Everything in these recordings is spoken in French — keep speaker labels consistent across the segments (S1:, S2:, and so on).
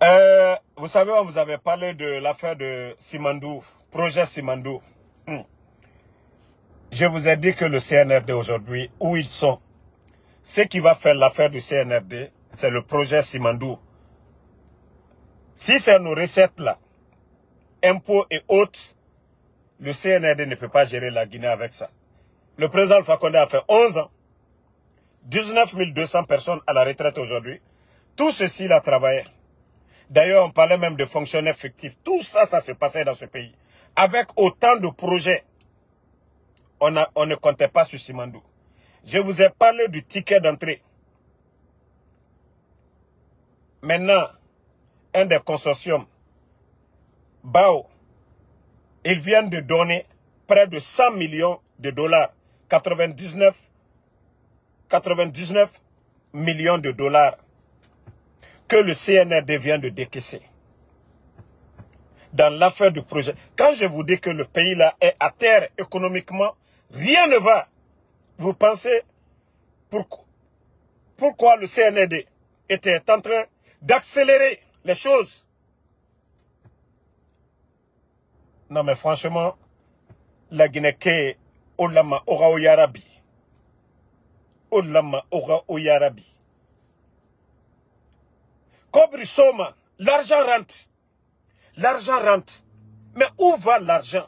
S1: Vous savez, on vous avait parlé de l'affaire de Simandou, projet Simandou. Je vous ai dit que le CNRD aujourd'hui, où ils sont, ce qui va faire l'affaire du CNRD, c'est le projet Simandou. Si c'est nos recettes là, impôts et autres, le CNRD ne peut pas gérer la Guinée avec ça. Le président Alpha Condé a fait 11 ans, 19 200 personnes à la retraite aujourd'hui. Tout ceci, il a travaillé. D'ailleurs, on parlait même de fonctionnaires fictifs. Tout ça, ça se passait dans ce pays. Avec autant de projets, on ne comptait pas sur Simandou. Je vous ai parlé du ticket d'entrée. Maintenant, un des consortiums, BAO, ils viennent de donner près de 100 millions de dollars. 99 millions de dollars que le CNRD vient de décaisser dans l'affaire du projet. Quand je vous dis que le pays là est à terre économiquement, rien ne va. Vous pensez pourquoi le CNRD était en train d'accélérer les choses? Non mais franchement, la Guinée est Olama Ora Oyarabi. Olama Ora Oyarabi. Kobri Soma, l'argent rentre. L'argent rentre. Mais où va l'argent?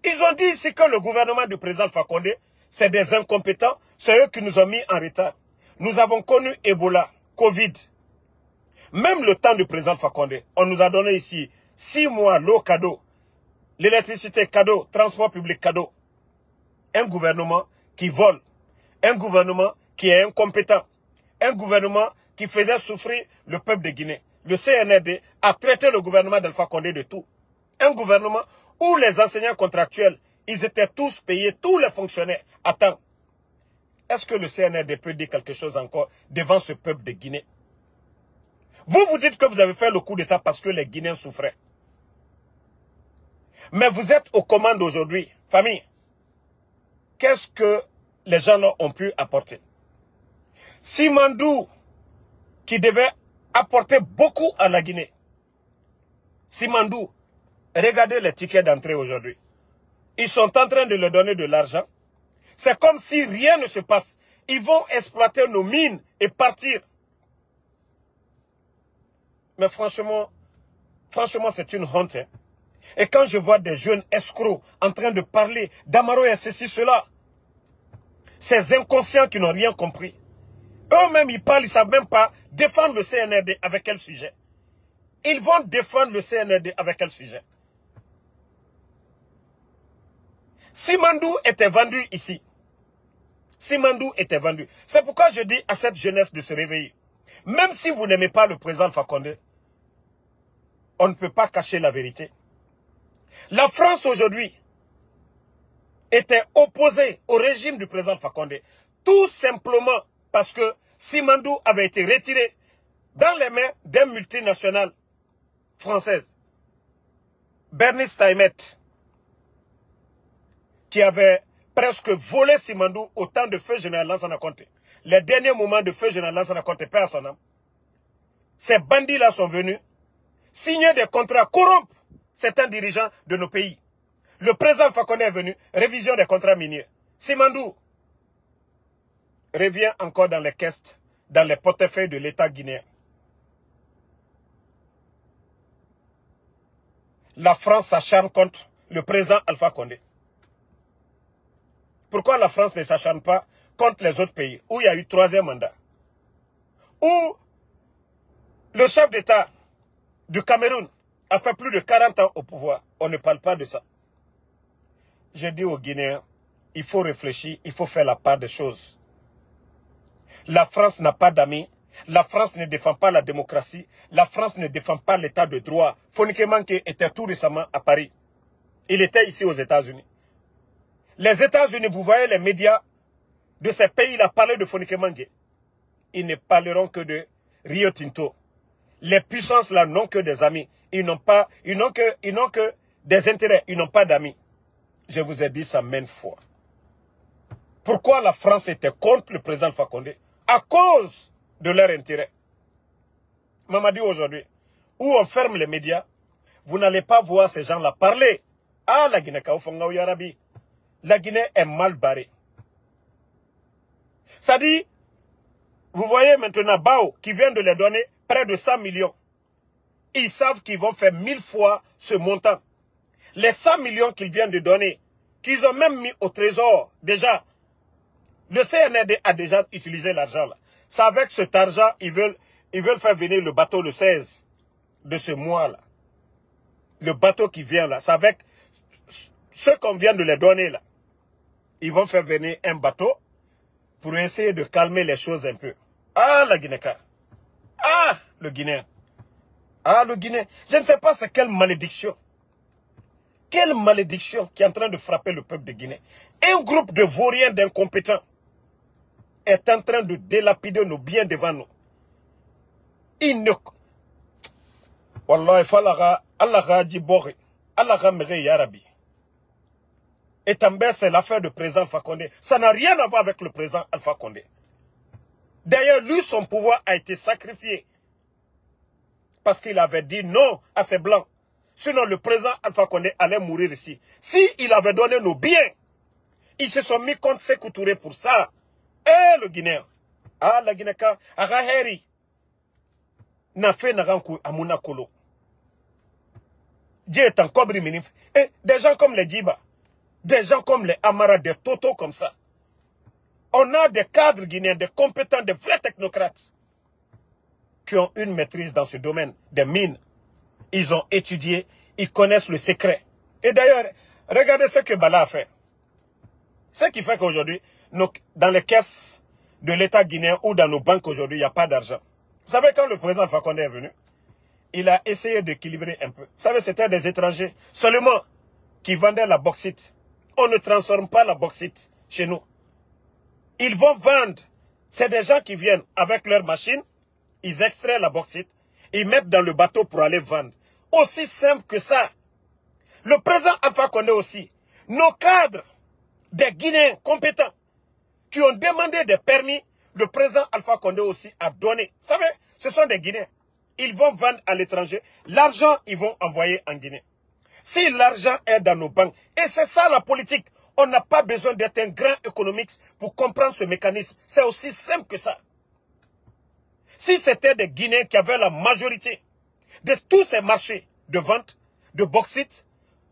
S1: Ils ont dit ici que le gouvernement du président Alpha Condé, c'est des incompétents, c'est eux qui nous ont mis en retard. Nous avons connu Ebola, Covid. Même le temps du président Alpha Condé, on nous a donné ici 6 mois l'eau cadeau, l'électricité cadeau, transport public cadeau. Un gouvernement qui vole, un gouvernement qui est incompétent, un gouvernement qui faisait souffrir le peuple de Guinée. Le CNRD a traité le gouvernement d'Alpha Condé de tout. Un gouvernement où les enseignants contractuels, ils étaient tous payés, tous les fonctionnaires. Attends, est-ce que le CNRD peut dire quelque chose encore devant ce peuple de Guinée? Vous vous dites que vous avez fait le coup d'État parce que les Guinéens souffraient. Mais vous êtes aux commandes aujourd'hui, famille. Qu'est-ce que les gens là ont pu apporter? Simandou, qui devait apporter beaucoup à la Guinée. Simandou, regardez les tickets d'entrée aujourd'hui. Ils sont en train de leur donner de l'argent. C'est comme si rien ne se passe. Ils vont exploiter nos mines et partir. Mais franchement, c'est une honte. Hein. Et quand je vois des jeunes escrocs en train de parler d'Amaro et ceci, cela, ces inconscients qui n'ont rien compris. Eux-mêmes, ils parlent, ils ne savent même pas défendre le CNRD avec quel sujet. Ils vont défendre le CNRD avec quel sujet. Simandou était vendu ici. Simandou était vendu. C'est pourquoi je dis à cette jeunesse de se réveiller. Même si vous n'aimez pas le président Alpha Condé, on ne peut pas cacher la vérité. La France aujourd'hui était opposée au régime du président Alpha Condé. Tout simplement parce que Simandou avait été retiré dans les mains d'un multinational française, Bernice Taimet, qui avait presque volé Simandou au temps de feu général Lansana Conté. Les derniers moments de feu général Lansana Conté, perd son âme. Ces bandits-là sont venus signer des contrats, corrompre certains dirigeants de nos pays. Le président Alpha Condé est venu, révision des contrats miniers. Simandou revient encore dans les caisses, dans les portefeuilles de l'État guinéen. La France s'acharne contre le président Alpha Condé. Pourquoi la France ne s'acharne pas contre les autres pays où il y a eu 3e mandat? Où le chef d'État du Cameroun a fait plus de 40 ans au pouvoir. On ne parle pas de ça. Je dis aux Guinéens, il faut réfléchir, il faut faire la part des choses. La France n'a pas d'amis. La France ne défend pas la démocratie. La France ne défend pas l'état de droit. Fonike Manke était tout récemment à Paris. Il était ici aux États-Unis. Les États-Unis, vous voyez les médias de ces pays-là parler de Fonike Manke. Ils ne parleront que de Rio Tinto. Les puissances là n'ont que des amis. Ils n'ont que des intérêts. Ils n'ont pas d'amis. Je vous ai dit ça maintes fois. Pourquoi la France était contre le président Alpha Condé? À cause de leur intérêt. Mamadi aujourd'hui, où on ferme les médias, vous n'allez pas voir ces gens-là parler. Ah, la Guinée, la Guinée est mal barrée. Ça dit, vous voyez maintenant Bao qui vient de les donner près de 100 millions. Ils savent qu'ils vont faire 1000 fois ce montant. Les 100 millions qu'ils viennent de donner, qu'ils ont même mis au trésor, déjà, le CNRD a déjà utilisé l'argent là. C'est avec cet argent, ils veulent faire venir le bateau le 16 de ce mois-là. Le bateau qui vient là, c'est avec ce qu'on vient de les donner là. Ils vont faire venir un bateau pour essayer de calmer les choses un peu. Ah, la Guinée-Ka. Ah, le Guinéen. Ah, le Guinéen. Je ne sais pas c'est quelle malédiction. Quelle malédiction qui est en train de frapper le peuple de Guinée. Un groupe de vauriens d'incompétents est en train de délapider nos biens devant nous. Il ne... Wallah, Allah dit Bori. Allah mere Yarabi. Et També, c'est l'affaire du président Alpha Condé. Ça n'a rien à voir avec le président Alpha Condé. D'ailleurs, lui, son pouvoir a été sacrifié. Parce qu'il avait dit non à ces blancs. Sinon, le président Alpha Condé allait mourir ici. S'il avait donné nos biens, ils se sont mis contre Sékou Touré pour ça. Eh, le Guinéen. Ah, la Guinée-Ka. Araheri. N'a fait Narankou à Mounakolo. Dieu est en cobri minif. Et des gens comme les Djiba. Des gens comme les Amara, des Toto comme ça. On a des cadres guinéens, des compétents, des vrais technocrates qui ont une maîtrise dans ce domaine des mines. Ils ont étudié, ils connaissent le secret. Et d'ailleurs, regardez ce que Bala a fait. Ce qui fait qu'aujourd'hui, dans les caisses de l'État guinéen ou dans nos banques aujourd'hui, il n'y a pas d'argent. Vous savez, quand le président Fakonde est venu, il a essayé d'équilibrer un peu. Vous savez, c'était des étrangers seulement qui vendaient la bauxite. On ne transforme pas la bauxite chez nous. Ils vont vendre. C'est des gens qui viennent avec leurs machines, ils extraient la bauxite, ils mettent dans le bateau pour aller vendre. Aussi simple que ça. Le président Alpha Condé aussi, nos cadres, des Guinéens compétents, qui ont demandé des permis, le président Alpha Condé aussi a donné. Vous savez, ce sont des Guinéens. Ils vont vendre à l'étranger. L'argent, ils vont envoyer en Guinée. Si l'argent est dans nos banques, et c'est ça la politique, on n'a pas besoin d'être un grand économiste pour comprendre ce mécanisme. C'est aussi simple que ça. Si c'était des Guinéens qui avaient la majorité de tous ces marchés de vente, de bauxite,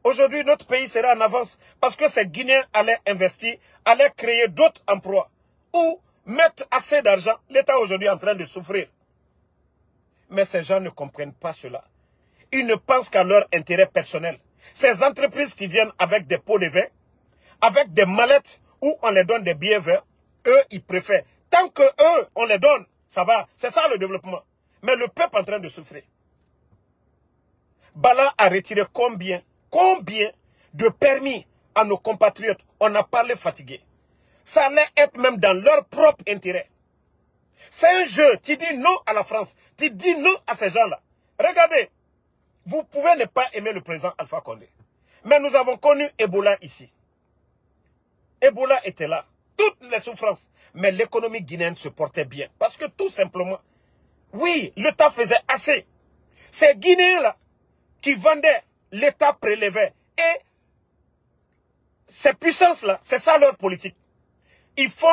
S1: aujourd'hui notre pays serait en avance parce que ces Guinéens allaient investir, allaient créer d'autres emplois ou mettre assez d'argent. L'État aujourd'hui est en train de souffrir. Mais ces gens ne comprennent pas cela. Ils ne pensent qu'à leur intérêt personnel. Ces entreprises qui viennent avec des pots de vin, avec des mallettes où on les donne des billets verts, eux, ils préfèrent. Tant que eux, on les donne, ça va. C'est ça le développement. Mais le peuple est en train de souffrir. Bala a retiré combien de permis à nos compatriotes. On a parlé fatigué. Ça allait être même dans leur propre intérêt. C'est un jeu. Tu dis non à la France. Tu dis non à ces gens-là. Regardez. Vous pouvez ne pas aimer le président Alpha Condé. Mais nous avons connu Ebola ici. Ebola était là. Toutes les souffrances. Mais l'économie guinéenne se portait bien. Parce que tout simplement, oui, l'État faisait assez. Ces Guinéens-là qui vendaient, l'État prélevait. Et ces puissances-là, c'est ça leur politique. Ils font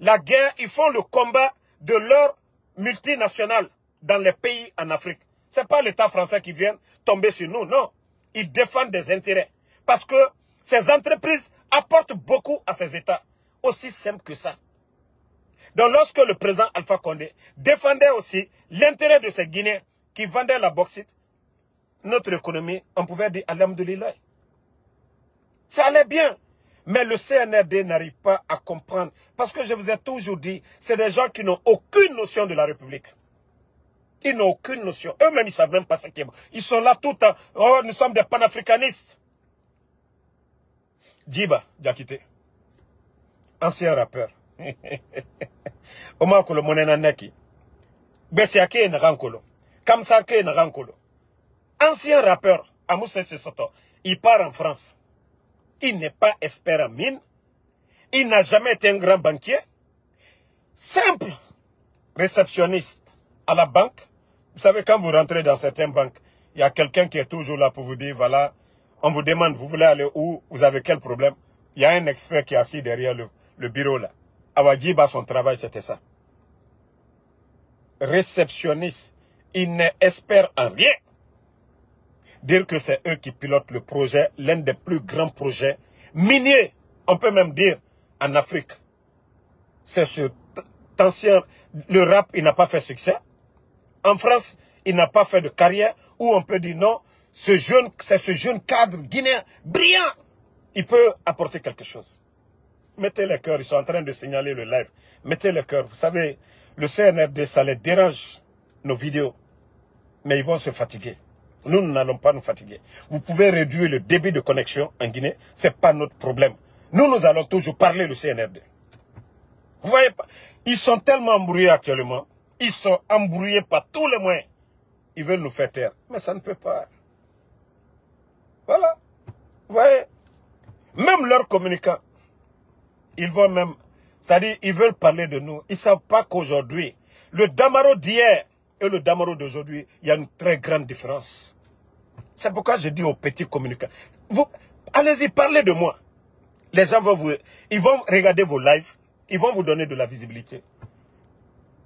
S1: la guerre, ils font le combat de leurs multinationales dans les pays en Afrique. Ce n'est pas l'État français qui vient tomber sur nous, non. Ils défendent des intérêts. Parce que ces entreprises apportent beaucoup à ces États. Aussi simple que ça. Donc lorsque le président Alpha Condé défendait aussi l'intérêt de ces Guinéens qui vendaient la bauxite, notre économie, on pouvait dire alhamdoulilah. Ça allait bien. Mais le CNRD n'arrive pas à comprendre. Parce que je vous ai toujours dit, c'est des gens qui n'ont aucune notion de la République. Ils n'ont aucune notion. Eux-mêmes, ils ne savent même pas ce qui est bon. Ils sont là tout le temps. Oh, nous sommes des panafricanistes. Djiba Diakité, ancien rappeur. Omakolo monena neki. Besiake Narankolo. Kamsake Narankolo. Ancien rappeur, Amoussé Soto. Il part en France. Il n'est pas expert en mine. Il n'a jamais été un grand banquier. Simple réceptionniste à la banque. Vous savez, quand vous rentrez dans certaines banques, il y a quelqu'un qui est toujours là pour vous dire, voilà, on vous demande, vous voulez aller où, vous avez quel problème. Il y a un expert qui est assis derrière le bureau là. Awadjiba, son travail, c'était ça. Réceptionniste, il n'est expert en rien. Dire que c'est eux qui pilotent le projet, l'un des plus grands projets miniers, on peut même dire, en Afrique. C'est ce ancien, le rap, il n'a pas fait succès. En France, il n'a pas fait de carrière, où on peut dire non, c'est ce jeune cadre guinéen brillant. Il peut apporter quelque chose. Mettez les cœurs, ils sont en train de signaler le live. Mettez les cœurs. Vous savez, le CNRD, ça les dérange, nos vidéos. Mais ils vont se fatiguer. Nous n'allons pas nous fatiguer. Vous pouvez réduire le débit de connexion en Guinée, ce n'est pas notre problème. Nous allons toujours parler le CNRD. Vous voyez pas? Ils sont tellement embrouillés actuellement. Ils sont embrouillés par tous les moyens. Ils veulent nous faire taire. Mais ça ne peut pas. Voilà. Vous voyez? Même leurs communicants, ils vont même... C'est-à-dire, ils veulent parler de nous. Ils ne savent pas qu'aujourd'hui, le Damaro d'hier et le Damaro d'aujourd'hui, il y a une très grande différence. C'est pourquoi je dis aux petits communicants, allez-y, parlez de moi. Les gens vont ils vont regarder vos lives, ils vont vous donner de la visibilité.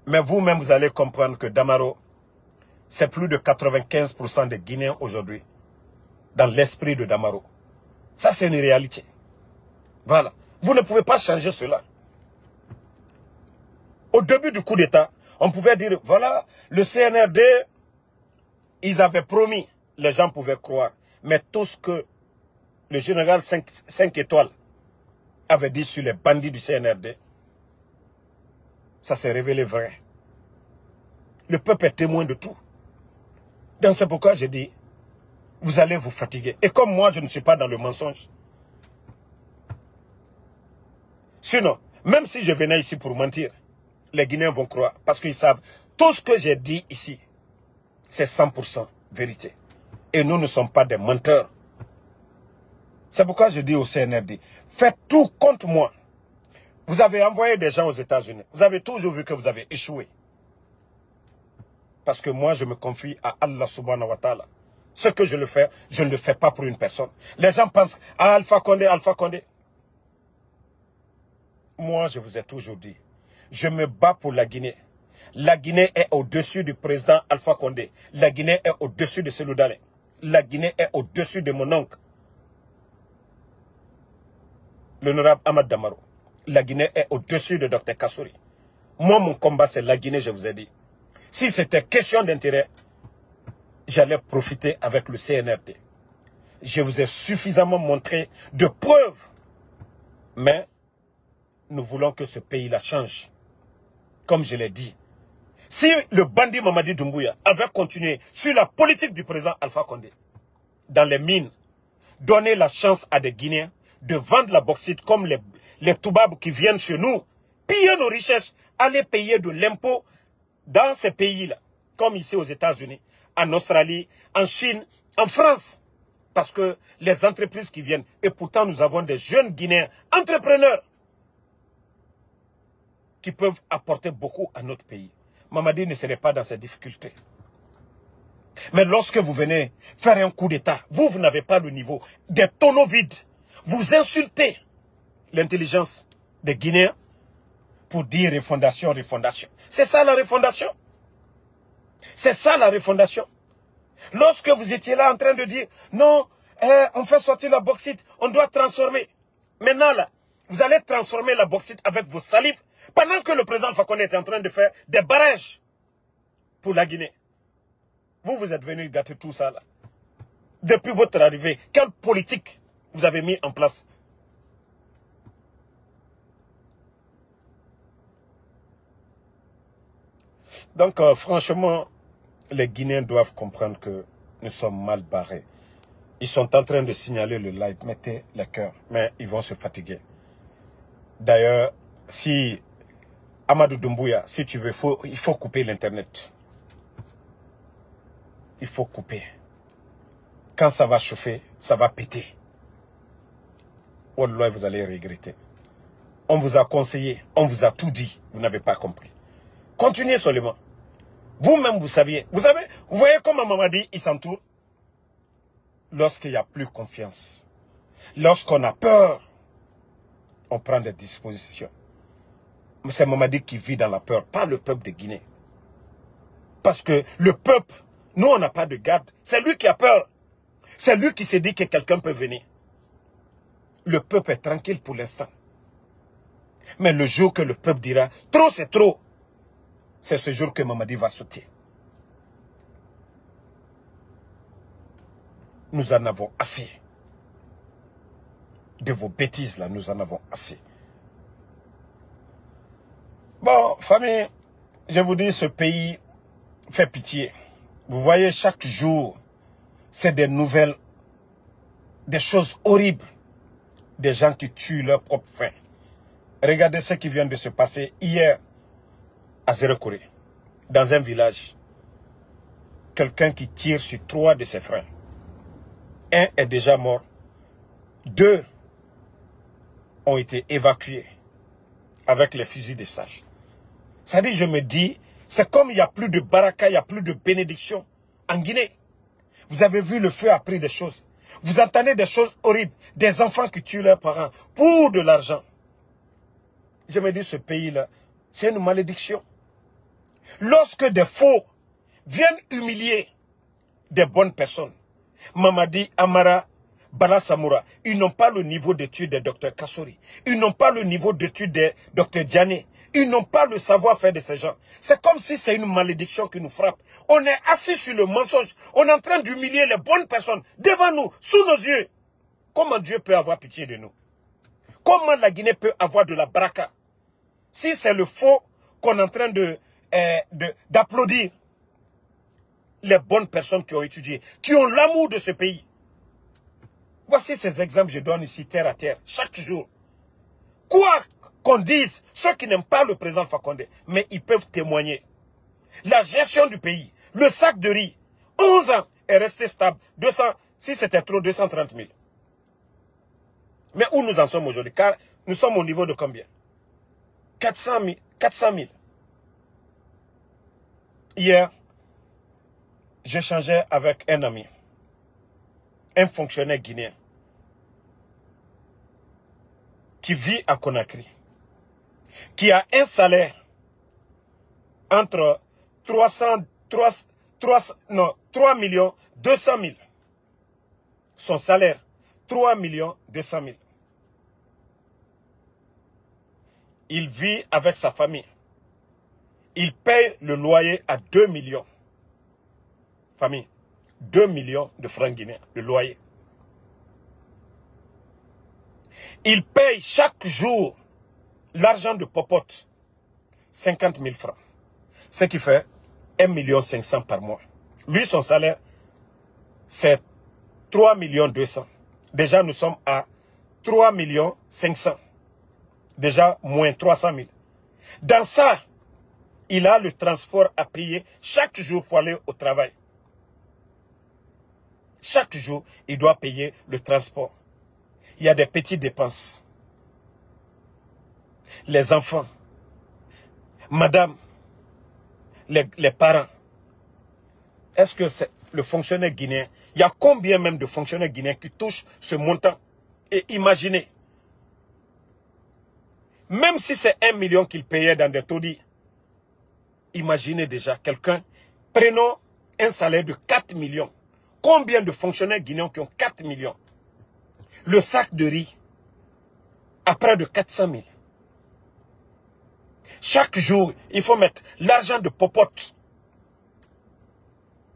S1: Mais vous-même, vous allez comprendre que Damaro, c'est plus de 95% des Guinéens aujourd'hui, dans l'esprit de Damaro. Ça, c'est une réalité. Voilà. Vous ne pouvez pas changer cela. Au début du coup d'État, on pouvait dire, voilà, le CNRD, ils avaient promis, les gens pouvaient croire. Mais tout ce que le général 5 étoiles avait dit sur les bandits du CNRD, ça s'est révélé vrai. Le peuple est témoin de tout. Donc c'est pourquoi je dis, vous allez vous fatiguer. Et comme moi, je ne suis pas dans le mensonge. Sinon, même si je venais ici pour mentir, les Guinéens vont croire. Parce qu'ils savent, tout ce que j'ai dit ici, c'est 100% vérité. Et nous ne sommes pas des menteurs. C'est pourquoi je dis au CNRD, faites tout contre moi. Vous avez envoyé des gens aux États-Unis. Vous avez toujours vu que vous avez échoué. Parce que moi, je me confie à Allah subhanahu wa ta'ala. Ce que je ne le fais pas pour une personne. Les gens pensent, ah, Alpha Condé, Alpha Condé. Moi, je vous ai toujours dit, je me bats pour la Guinée. La Guinée est au-dessus du président Alpha Condé. La Guinée est au-dessus de Cellou Dalein. La Guinée est au-dessus de mon oncle, l'honorable Ahmad Damaro. La Guinée est au-dessus de Dr Kassouri. Moi, mon combat, c'est la Guinée, je vous ai dit. Si c'était question d'intérêt, j'allais profiter avec le CNRD. Je vous ai suffisamment montré de preuves. Mais nous voulons que ce pays-là change. Comme je l'ai dit. Si le bandit Mamadi Doumbouya avait continué sur la politique du président Alpha Condé, dans les mines, donner la chance à des Guinéens de vendre la bauxite comme les Toubabs qui viennent chez nous, piller nos richesses, aller payer de l'impôt dans ces pays-là, comme ici aux États-Unis, en Australie, en Chine, en France. Parce que les entreprises qui viennent, et pourtant nous avons des jeunes Guinéens entrepreneurs qui peuvent apporter beaucoup à notre pays. Mamadi ne serait pas dans ces difficultés. Mais lorsque vous venez faire un coup d'État, vous n'avez pas le niveau. Des tonneaux vides. Vous insultez l'intelligence des Guinéens pour dire refondation, refondation. C'est ça la refondation. C'est ça la refondation. Lorsque vous étiez là en train de dire, non, on fait sortir la bauxite, on doit transformer. Maintenant là, vous allez transformer la bauxite avec vos salives, pendant que le président Fakonde est en train de faire des barrages pour la Guinée. Vous êtes venus gâter tout ça là. Depuis votre arrivée, quelle politique vous avez mis en place? Donc franchement, les Guinéens doivent comprendre que nous sommes mal barrés. Ils sont en train de signaler le live, mettez les cœurs, mais ils vont se fatiguer. D'ailleurs, si Amadou Doumbouya, si tu veux, il faut couper l'internet. Il faut couper. Quand ça va chauffer, ça va péter. Wallah, vous allez regretter. On vous a conseillé, on vous a tout dit, vous n'avez pas compris. Continuez seulement. Vous-même, vous saviez. Vous voyez comment Mamadi, il s'entoure? Lorsqu'il n'y a plus confiance, lorsqu'on a peur, on prend des dispositions. Mais c'est Mamadi qui vit dans la peur, pas le peuple de Guinée. Parce que le peuple, nous, on n'a pas de garde. C'est lui qui a peur. C'est lui qui s'est dit que quelqu'un peut venir. Le peuple est tranquille pour l'instant. Mais le jour que le peuple dira, trop c'est trop, c'est ce jour que Mamadi va sauter. Nous en avons assez. De vos bêtises là, nous en avons assez. Bon, famille, je vous dis, ce pays fait pitié. Vous voyez, chaque jour, c'est des nouvelles, des choses horribles. Des gens qui tuent leurs propres frères. Regardez ce qui vient de se passer hier à Zérekore, dans un village. Quelqu'un qui tire sur 3 de ses frères. Un est déjà mort. 2 ont été évacués avec les fusils de sage. Ça dit, je me dis, c'est comme il n'y a plus de baraka, il n'y a plus de bénédiction en Guinée. Vous avez vu, le feu a pris des choses. Vous entendez des choses horribles. Des enfants qui tuent leurs parents pour de l'argent. Je me dis, ce pays-là, c'est une malédiction. Lorsque des faux viennent humilier des bonnes personnes, Mamadi, Amara, Bala Samoura, ils n'ont pas le niveau d'études des docteurs Kassori. Ils n'ont pas le niveau d'études des docteurs Diané. Ils n'ont pas le savoir-faire de ces gens. C'est comme si c'est une malédiction qui nous frappe. On est assis sur le mensonge. On est en train d'humilier les bonnes personnes devant nous, sous nos yeux. Comment Dieu peut avoir pitié de nous? Comment la Guinée peut avoir de la baraka? Si c'est le faux qu'on est en train d'applaudir les bonnes personnes qui ont étudié, qui ont l'amour de ce pays. Voici ces exemples que je donne ici, terre à terre, chaque jour. Quoi qu'on dise, ceux qui n'aiment pas le président Fakonde, mais ils peuvent témoigner. La gestion du pays, le sac de riz, 11 ans est resté stable. 200, si c'était trop, 230 000. Mais où nous en sommes aujourd'hui? Car nous sommes au niveau de combien? 400 000. Hier, j'échangeais avec un ami, un fonctionnaire guinéen, qui vit à Conakry, qui a un salaire entre 3 millions 200 000. Son salaire, 3 millions 200 000. Il vit avec sa famille. Il paye le loyer à 2 millions. Famille, 2 millions de francs guinéens, le loyer. Il paye chaque jour l'argent de popote, 50 000 francs. Ce qui fait 1 500 000 par mois. Lui, son salaire, c'est 3 200 000. Déjà, nous sommes à 3 500 000. Déjà, moins 300 000. Dans ça, il a le transport à payer chaque jour pour aller au travail. Chaque jour, il doit payer le transport. Il y a des petites dépenses. Les enfants, madame, les parents. Est-ce que c'est le fonctionnaire guinéen? Il y a combien même de fonctionnaires guinéens qui touchent ce montant? Et imaginez, même si c'est 1 million qu'il payait dans des taudis, imaginez déjà quelqu'un, prenons un salaire de 4 millions. Combien de fonctionnaires guinéens qui ont 4 millions? Le sac de riz à près de 400 000. Chaque jour, il faut mettre l'argent de popote.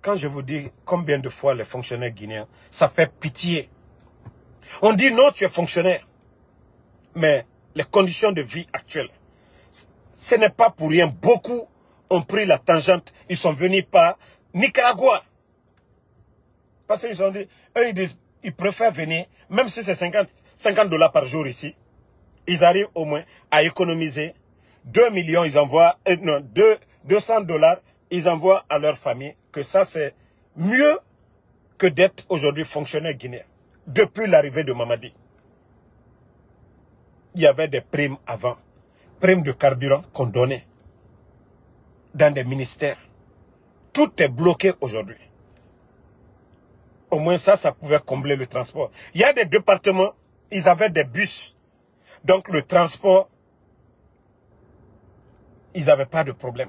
S1: Quand je vous dis combien de fois les fonctionnaires guinéens, ça fait pitié. On dit non, tu es fonctionnaire. Mais les conditions de vie actuelles, ce n'est pas pour rien. Beaucoup ont pris la tangente. Ils sont venus par Nicaragua. Parce qu'ils ont dit, eux ils disent, ils préfèrent venir, même si c'est 50 $ par jour ici, ils arrivent au moins à économiser 2 millions, ils envoient, 200 $, ils envoient à leur famille, que ça c'est mieux que d'être aujourd'hui fonctionnaire guinéen. Depuis l'arrivée de Mamadi, il y avait des primes avant, primes de carburant qu'on donnait dans des ministères. Tout est bloqué aujourd'hui. Au moins ça pouvait combler le transport. Il y a des départements, ils avaient des bus. Donc le transport, ils n'avaient pas de problème.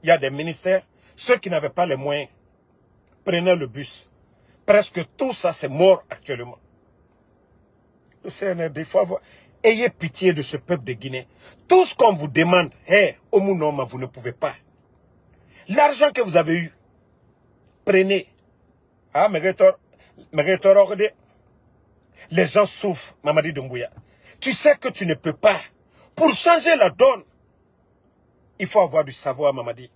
S1: Il y a des ministères, ceux qui n'avaient pas les moyens, prenaient le bus. Presque tout ça, c'est mort actuellement. Le CNRD, il faut avoir... Ayez pitié de ce peuple de Guinée. Tout ce qu'on vous demande, au Mounoma, vous ne pouvez pas. L'argent que vous avez eu, prenez. Ah, les gens souffrent, Mamadi Doumbouya. Tu sais que tu ne peux pas. Pour changer la donne, il faut avoir du savoir, Mamadi.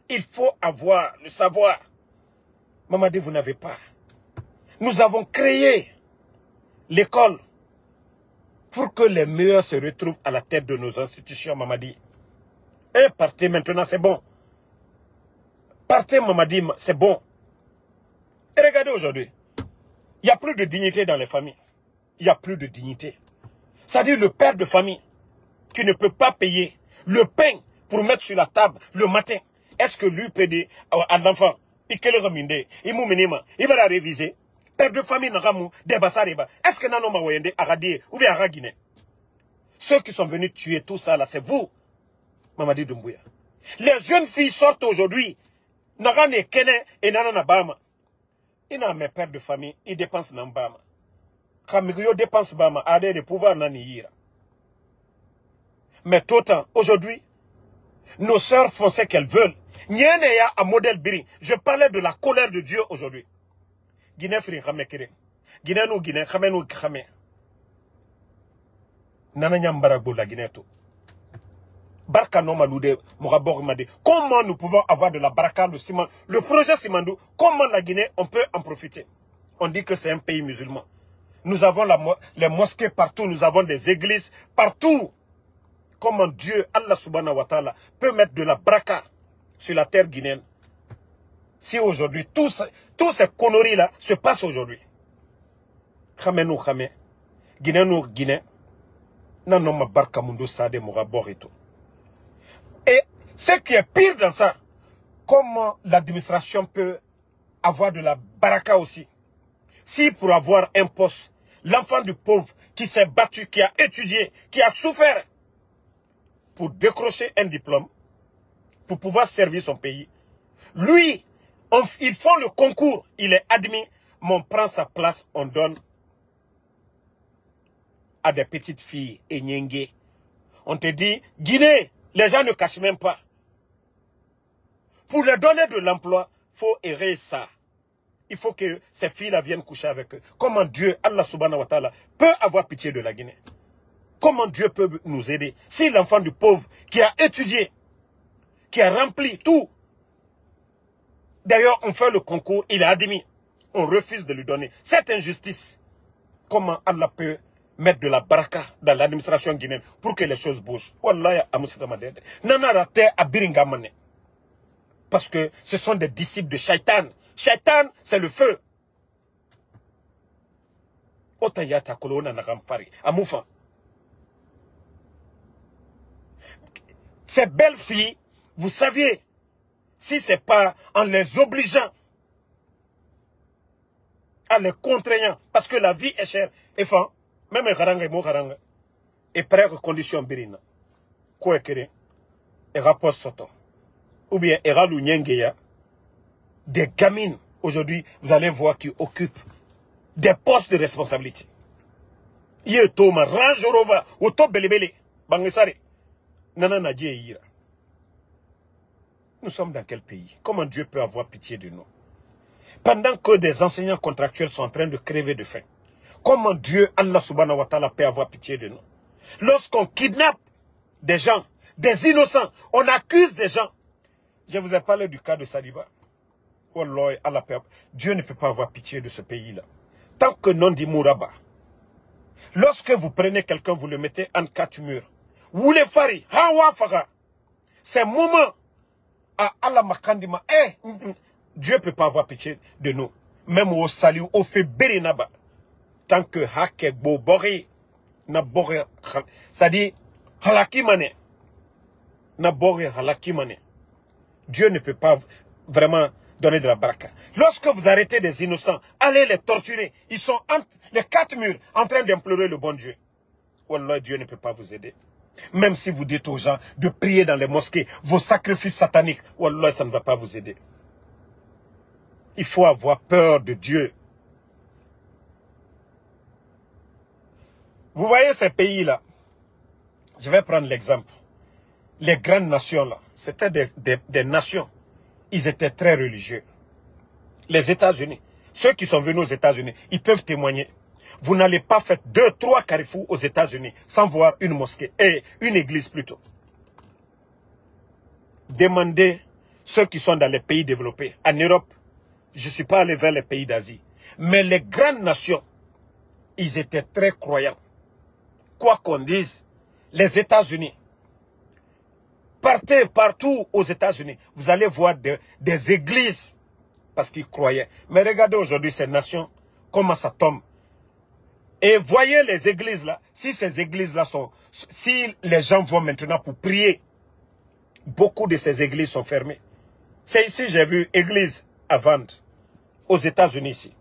S1: Il faut avoir le savoir. Mamadi, vous n'avez pas. Nous avons créé l'école pour que les meilleurs se retrouvent à la tête de nos institutions, Mamadi. Partez maintenant, c'est bon. Partez, Mamadi, c'est bon. Et regardez aujourd'hui, il n'y a plus de dignité dans les familles. Il n'y a plus de dignité. C'est-à-dire le père de famille qui ne peut pas payer le pain pour mettre sur la table le matin. Est-ce que lui peut dire à l'enfant, il va réviser? Père de famille, est-ce que Nanoma Wayende a radé ou bien a Guinée? Ceux qui sont venus tuer tout ça là, c'est vous, Mamadi Doumbouya. Les jeunes filles sortent aujourd'hui. Nagane Kene et Nanana Bama. Il n'a mes pères de famille, ils dépensent dans Bama. Kamigyo dépense Bama, a des pouvoirs Naniyira. Mais tout le temps, aujourd'hui, nos sœurs font ce qu'elles veulent. Nyeneya a modèle Biri. Je parlais de la colère de Dieu aujourd'hui. Guinée Fri Khamekere. Guinée nous Guinée, Khamé nous Khamé. Nananyambarabo la Guinée tout. Barka no maloude, Morabor Made. Comment nous pouvons avoir de la baraka, le ciment, le projet Simandou, comment la Guinée, on peut en profiter? On dit que c'est un pays musulman. Nous avons les mosquées partout, nous avons des églises partout. Comment Dieu, Allah subhanahu wa ta'ala, peut mettre de la baraka sur la terre guinéenne? Si aujourd'hui, tous ces conneries-là se passent aujourd'hui. Khamé nous Khamé. Guinée nous Guinée. Non, ma barka mundo sade Morabor et tout. Et ce qui est pire dans ça, comment l'administration peut avoir de la baraka aussi. Si pour avoir un poste, l'enfant du pauvre qui s'est battu, qui a étudié, qui a souffert pour décrocher un diplôme, pour pouvoir servir son pays, lui, ils font le concours, il est admis, mais on prend sa place, on donne à des petites filles et Nyenge. On te dit, Guinée, les gens ne cachent même pas. Pour leur donner de l'emploi, il faut errer ça. Il faut que ces filles-là viennent coucher avec eux. Comment Dieu, Allah subhanahu wa ta'ala, peut avoir pitié de la Guinée? Comment Dieu peut nous aider? Si l'enfant du pauvre qui a étudié, qui a rempli tout, d'ailleurs on fait le concours, il est admis, on refuse de lui donner cette injustice. Comment Allah peut mettre de la baraka dans l'administration guinéenne pour que les choses bougent? Wallahi, parce que ce sont des disciples de Shaitan. Shaitan, c'est le feu. Ces belles filles, vous saviez, si ce n'est pas en les obligeant, en les contraignant, parce que la vie est chère, et enfin, même un haranga et mon haranga, et prêt condition birina, quoi que et rapport soto, ou bien et ralou nyengeya, des gamines, aujourd'hui, vous allez voir, qui occupent des postes de responsabilité. Yetoma, Ranjorova, Oto Belebele, Bangesare, Nana Ira. Nous sommes dans quel pays? Comment Dieu peut avoir pitié de nous? Pendant que des enseignants contractuels sont en train de crever de faim, comment Dieu, Allah subhanahu wa ta'ala, peut avoir pitié de nous? Lorsqu'on kidnappe des gens, des innocents, on accuse des gens. Je vous ai parlé du cas de Saliba. Wallah, Allah, Dieu ne peut pas avoir pitié de ce pays-là. Tant que non dit Mouraba. Lorsque vous prenez quelqu'un, vous le mettez en quatre murs. Vous les fari, hawa fara. C'est un moment à Allah Makandima. Dieu ne peut pas avoir pitié de nous. Même au salut, au fait Berinaba. Tant que hake bobori, na bori, c'est-à-dire halakimane. Na bori halakimane. Dieu ne peut pas vraiment donner de la baraka. Lorsque vous arrêtez des innocents, allez les torturer. Ils sont entre les 4 murs en train d'implorer le bon Dieu. Wallah, Dieu ne peut pas vous aider. Même si vous dites aux gens de prier dans les mosquées, vos sacrifices sataniques, Wallah, ça ne va pas vous aider. Il faut avoir peur de Dieu. Vous voyez ces pays-là, je vais prendre l'exemple. Les grandes nations là, c'était des nations. Ils étaient très religieux. Les États-Unis, ceux qui sont venus aux États-Unis, ils peuvent témoigner. Vous n'allez pas faire 2, 3 carrefours aux États-Unis sans voir une mosquée, et une église plutôt. Demandez ceux qui sont dans les pays développés. En Europe, je ne suis pas allé vers les pays d'Asie. Mais les grandes nations, ils étaient très croyants. Quoi qu'on dise, les États-Unis, partez partout aux États-Unis, vous allez voir des églises parce qu'ils croyaient. Mais regardez aujourd'hui ces nations, comment ça tombe. Et voyez les églises là, si ces églises là sont, si les gens vont maintenant pour prier, beaucoup de ces églises sont fermées. C'est ici, j'ai vu église à vendre, aux États-Unis ici.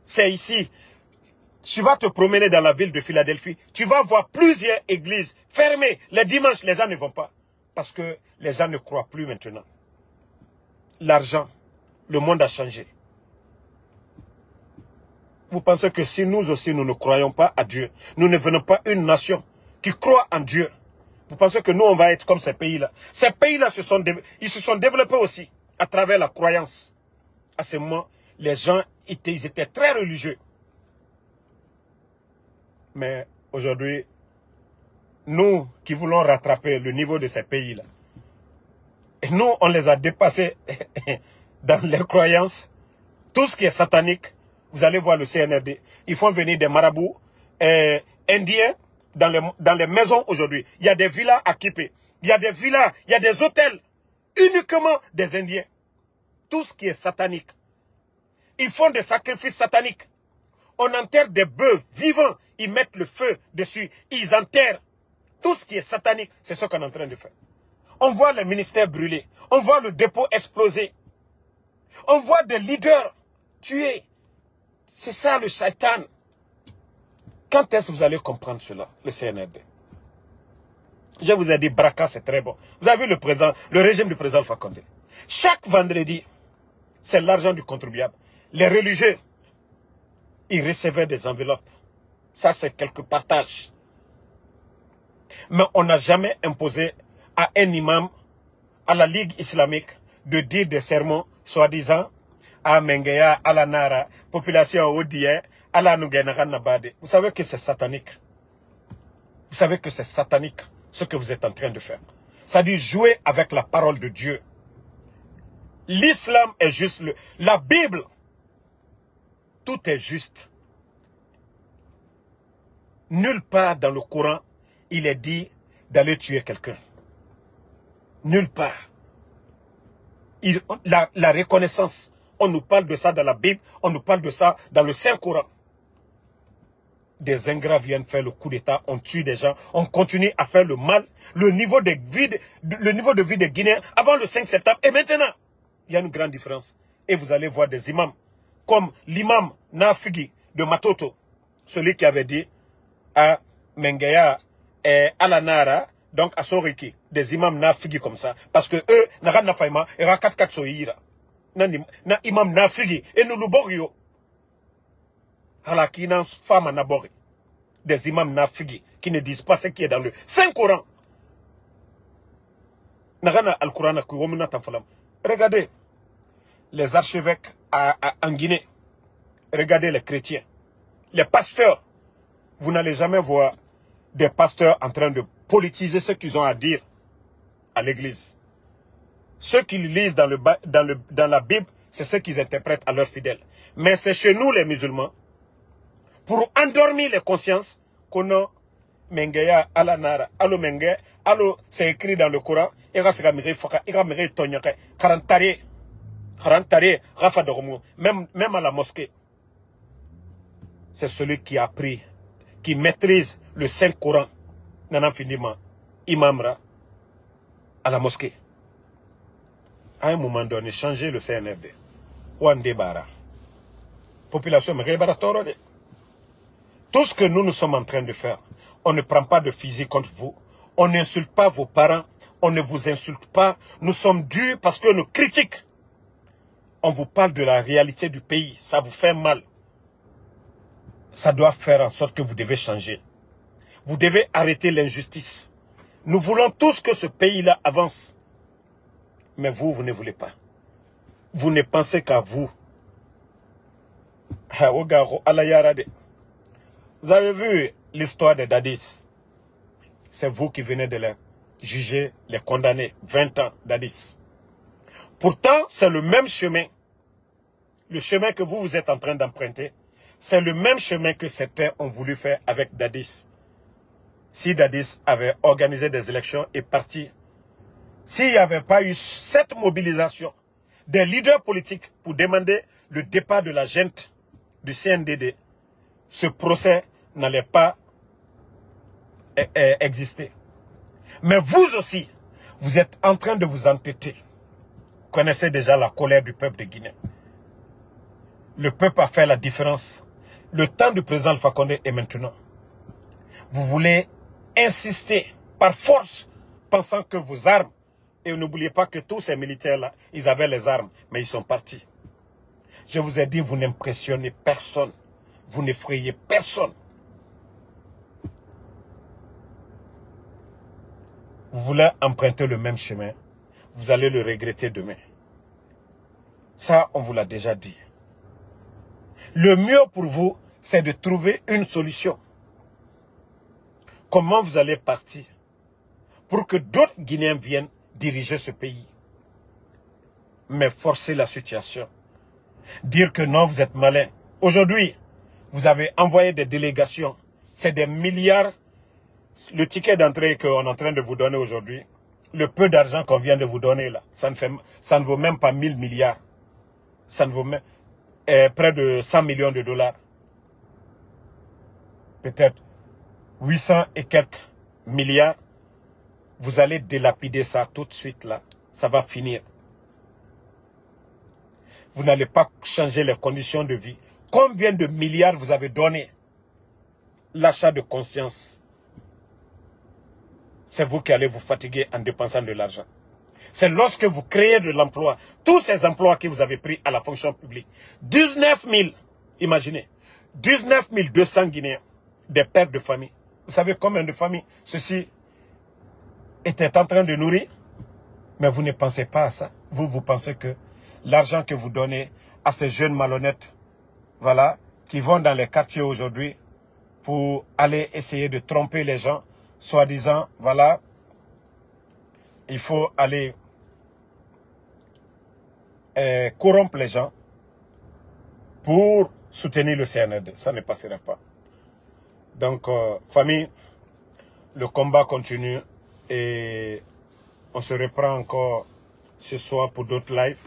S1: C'est ici. Tu vas te promener dans la ville de Philadelphie, tu vas voir plusieurs églises fermées. Les dimanches, les gens ne vont pas. Parce que les gens ne croient plus maintenant. L'argent, le monde a changé. Vous pensez que si nous aussi, nous ne croyons pas à Dieu, nous ne venons pas une nation qui croit en Dieu. Vous pensez que nous, on va être comme ces pays-là. Ces pays-là, ils se sont développés aussi à travers la croyance. À ce moment, les gens ils étaient très religieux. Mais aujourd'hui, nous qui voulons rattraper le niveau de ces pays-là, et nous, on les a dépassés dans les croyances. Tout ce qui est satanique, vous allez voir le CNRD. Ils font venir des marabouts indiens dans les maisons aujourd'hui. Il y a des villas à Kipé. Il y a des villas, il y a des hôtels uniquement des Indiens. Tout ce qui est satanique. Ils font des sacrifices sataniques. On enterre des bœufs vivants. Ils mettent le feu dessus. Ils enterrent. Tout ce qui est satanique, c'est ce qu'on est en train de faire. On voit les ministères brûlés. On voit le dépôt exploser. On voit des leaders tués. C'est ça le shaitan. Quand est-ce que vous allez comprendre cela, le CNRD? Je vous ai dit, Braka, c'est très bon. Vous avez vu le régime du président Alpha Condé. Chaque vendredi, c'est l'argent du contribuable. Les religieux, ils recevaient des enveloppes. Ça, c'est quelques partages. Mais on n'a jamais imposé à un imam, à la Ligue islamique, de dire des sermons, soi-disant, à Mengeya, à la Nara, population Odien, à la Nugenara Nabade. Vous savez que c'est satanique. Vous savez que c'est satanique, ce que vous êtes en train de faire. Ça dit jouer avec la parole de Dieu. L'islam est juste la Bible. Tout est juste. Nulle part dans le Coran, il est dit d'aller tuer quelqu'un. Nulle part. La reconnaissance, on nous parle de ça dans la Bible, on nous parle de ça dans le Saint-Coran. Des ingrats viennent faire le coup d'État, on tue des gens, on continue à faire le mal. Le niveau de vie des Guinéens avant le 5 septembre et maintenant, il y a une grande différence. Et vous allez voir des imams, comme l'imam Nafigi de Matoto, celui qui avait dit à Mengeya et à la Nara, donc à Soriki, des imams Nafigi comme ça. Parce que eux, n'aran na faima, et rakat kat soïra. Na imam Nafigi, et nous l'ouborio. Halaki nan femme nabori. Des imams Nafigi, qui ne disent pas ce qui est dans le Saint-Coran. N'aran al-Coran na kuwomuna tanfalam. Regardez les archevêques en Guinée. Regardez les chrétiens. Les pasteurs. Vous n'allez jamais voir des pasteurs en train de politiser ce qu'ils ont à dire à l'église. Ceux qu'ils lisent dans la Bible, c'est ce qu'ils interprètent à leurs fidèles. Mais c'est chez nous les musulmans, pour endormir les consciences, qu'on a Mengeya, Alanara, Allo Mengeya, Allo, c'est écrit dans le Coran, même à la mosquée. C'est celui qui a appris, qui maîtrise le Saint-Coran, Nanam Finima, Imamra, à la mosquée. à un moment donné, changer le CNRD. Wande Bara. Population, tout ce que nous sommes en train de faire, on ne prend pas de physique contre vous. On n'insulte pas vos parents. On ne vous insulte pas. Nous sommes durs parce que nous critiquons. On vous parle de la réalité du pays. Ça vous fait mal. Ça doit faire en sorte que vous devez changer. Vous devez arrêter l'injustice. Nous voulons tous que ce pays-là avance. Mais vous, vous ne voulez pas. Vous ne pensez qu'à vous. Vous avez vu l'histoire de Dadis. C'est vous qui venez de les juger, les condamner. 20 ans, Dadis. Pourtant, c'est le même chemin. Le chemin que vous êtes en train d'emprunter, c'est le même chemin que certains ont voulu faire avec Dadis. Si Dadis avait organisé des élections et parti, s'il n'y avait pas eu cette mobilisation des leaders politiques pour demander le départ de la junte du CNDD, ce procès n'allait pas exister. Mais vous aussi, vous êtes en train de vous entêter. Vous connaissez déjà la colère du peuple de Guinée. Le peuple a fait la différence. Le temps du président Alpha Condé est maintenant. Vous voulez insister par force, pensant que vos armes, et n'oubliez pas que tous ces militaires-là, ils avaient les armes, mais ils sont partis. Je vous ai dit, vous n'impressionnez personne. Vous n'effrayez personne. Vous voulez emprunter le même chemin, vous allez le regretter demain. Ça, on vous l'a déjà dit. Le mieux pour vous, c'est de trouver une solution. Comment vous allez partir pour que d'autres Guinéens viennent diriger ce pays? Mais forcer la situation. Dire que non, vous êtes malin. Aujourd'hui, vous avez envoyé des délégations. C'est des milliards. Le ticket d'entrée qu'on est en train de vous donner aujourd'hui, le peu d'argent qu'on vient de vous donner là, ça ne vaut même pas 1000 milliards. Ça ne vaut même près de 100 millions de dollars. Peut-être 800 et quelques milliards. Vous allez délapider ça tout de suite là. Ça va finir. Vous n'allez pas changer les conditions de vie. Combien de milliards vous avez donné? L'achat de conscience. C'est vous qui allez vous fatiguer en dépensant de l'argent. C'est lorsque vous créez de l'emploi, tous ces emplois que vous avez pris à la fonction publique, 19 000, imaginez, 19 200 Guinéens, des pères de famille. Vous savez combien de familles ceci était en train de nourrir? Mais vous ne pensez pas à ça. Vous pensez que l'argent que vous donnez à ces jeunes malhonnêtes, voilà, qui vont dans les quartiers aujourd'hui pour aller essayer de tromper les gens, soi-disant, voilà, il faut aller corrompre les gens pour soutenir le CNRD. Ça ne passera pas. Donc, famille, le combat continue et on se reprend encore ce soir pour d'autres lives.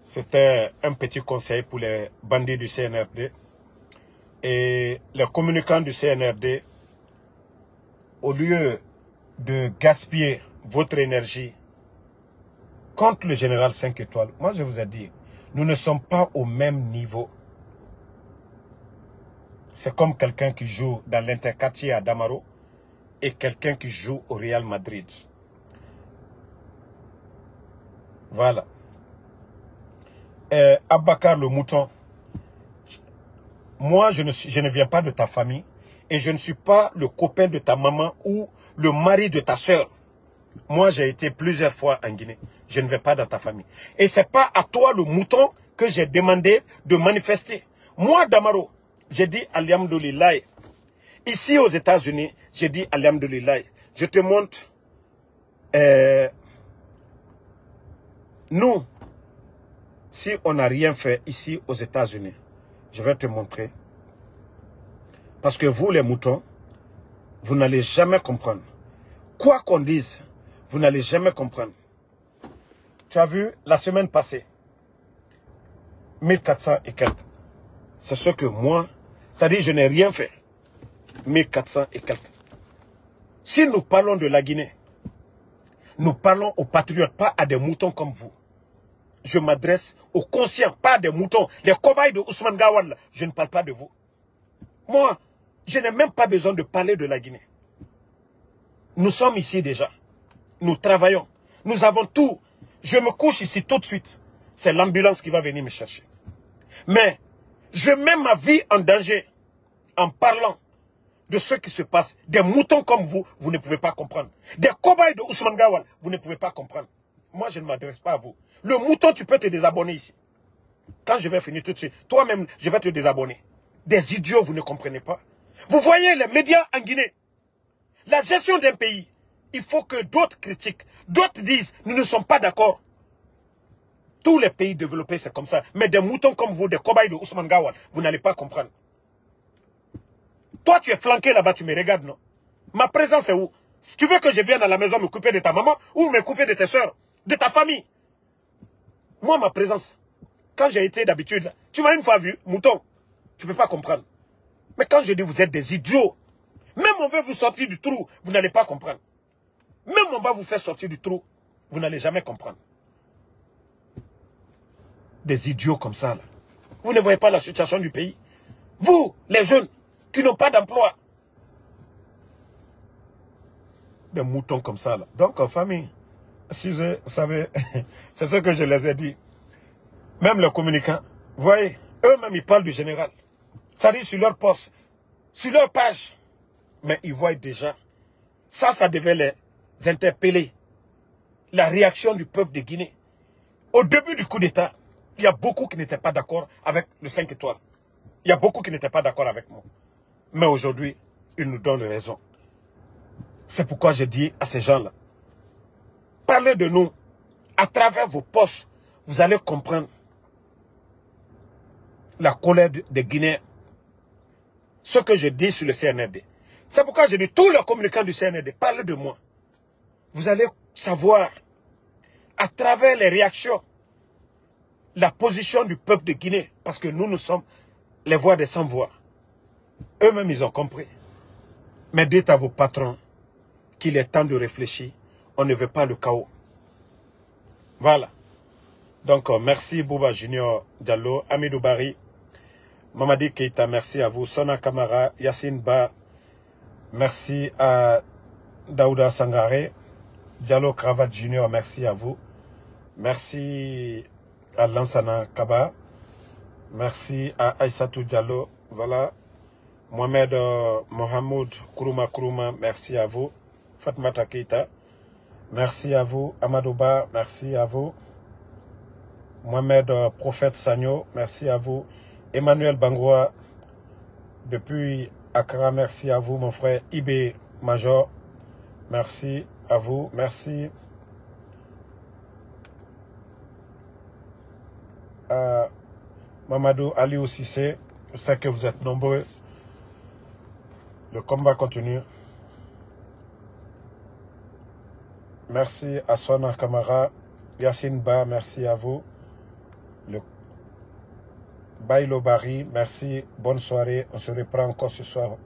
S1: C'était un petit conseil pour les bandits du CNRD. Et les communicants du CNRD, au lieu de gaspiller votre énergie contre le général 5 étoiles, moi je vous ai dit, nous ne sommes pas au même niveau. C'est comme quelqu'un qui joue dans l'interquartier à Damaro et quelqu'un qui joue au Real Madrid. Voilà. Abakar le mouton, moi je ne viens pas de ta famille et je ne suis pas le copain de ta maman ou le mari de ta soeur. Moi j'ai été plusieurs fois en Guinée. Je ne vais pas dans ta famille. Et ce n'est pas à toi le mouton que j'ai demandé de manifester. Moi Damaro, j'ai dit Alhamdoulilah. Ici aux États-Unis, j'ai dit Alhamdoulilah. Je te montre. Nous, si on n'a rien fait ici aux États-Unis, je vais te montrer. Parce que vous les moutons, vous n'allez jamais comprendre. Quoi qu'on dise, vous n'allez jamais comprendre. Tu as vu la semaine passée, 1400 et quelques. C'est ce que moi, c'est-à-dire je n'ai rien fait. 1400 et quelques. Si nous parlons de la Guinée, nous parlons aux patriotes, pas à des moutons comme vous. je m'adresse aux conscients, pas des moutons. Les cobayes de Ousmane Gawal, je ne parle pas de vous. Moi, je n'ai même pas besoin de parler de la Guinée. Nous sommes ici déjà. Nous travaillons. Nous avons tout. Je me couche ici tout de suite. C'est l'ambulance qui va venir me chercher. Mais je mets ma vie en danger en parlant de ce qui se passe. Des moutons comme vous, vous ne pouvez pas comprendre. Des cobayes de Ousmane Gawal, vous ne pouvez pas comprendre. Moi, je ne m'adresse pas à vous. Le mouton, tu peux te désabonner ici. Quand je vais finir tout de suite, toi-même, je vais te désabonner. Des idiots, vous ne comprenez pas. Vous voyez les médias en Guinée. La gestion d'un pays, il faut que d'autres critiquent. D'autres disent, nous ne sommes pas d'accord. Tous les pays développés, c'est comme ça. Mais des moutons comme vous, des cobayes de Ousmane Gawal, vous n'allez pas comprendre. Toi, tu es flanqué là-bas, tu me regardes, non? Ma présence est où? Si tu veux que je vienne à la maison me couper de ta maman ou me couper de tes soeurs, de ta famille. Moi, ma présence, quand j'ai été d'habitude, tu m'as une fois vu, mouton, tu ne peux pas comprendre. Mais quand je dis vous êtes des idiots, même on veut vous sortir du trou, vous n'allez pas comprendre. Même on va vous faire sortir du trou, vous n'allez jamais comprendre. Des idiots comme ça, là. Vous ne voyez pas la situation du pays. Vous, les jeunes, qui n'ont pas d'emploi. Des moutons comme ça, là. Donc, en famille, excusez, vous savez, c'est ce que je les ai dit. Même les communicants, vous voyez, eux-mêmes, ils parlent du général. Ça dit sur leur poste, sur leur page. Mais ils voient déjà. Ça devait les interpeller. La réaction du peuple de Guinée. Au début du coup d'État, il y a beaucoup qui n'étaient pas d'accord avec le 5 étoiles. Il y a beaucoup qui n'étaient pas d'accord avec moi. Mais aujourd'hui, ils nous donnent raison. C'est pourquoi je dis à ces gens-là, parlez de nous. À travers vos postes, vous allez comprendre la colère des Guinéens. Ce que je dis sur le CNRD. C'est pourquoi je dis, tous les communicants du CNRD, parlez de moi. Vous allez savoir, à travers les réactions, la position du peuple de Guinée. Parce que nous sommes les voix des sans-voix. Eux-mêmes, ils ont compris. Mais dites à vos patrons qu'il est temps de réfléchir. On ne veut pas le chaos. Voilà. Donc, merci Bouba Junior Diallo, Amidou Bari, Mamadi Keita, merci à vous. Sona Kamara, Yassine Ba, merci à Daouda Sangare, Diallo Kravat Junior, merci à vous. Merci à Lansana Kaba, merci à Aïssatou Diallo, voilà. Mohamed Mohamed Kourouma, merci à vous. Fatmata Keita, merci à vous. Amadouba, merci à vous. Mohamed Prophète Sagno, merci à vous. Emmanuel Bangoua, depuis Accra, merci à vous. Mon frère Ibé Major, merci à vous. Merci à Mamadou Ali Cissé, je sais que vous êtes nombreux. Le combat continue. Merci à Sona Kamara, Yassine Ba, merci à vous. Le Bailo Bari, merci, bonne soirée. On se reprend encore ce soir.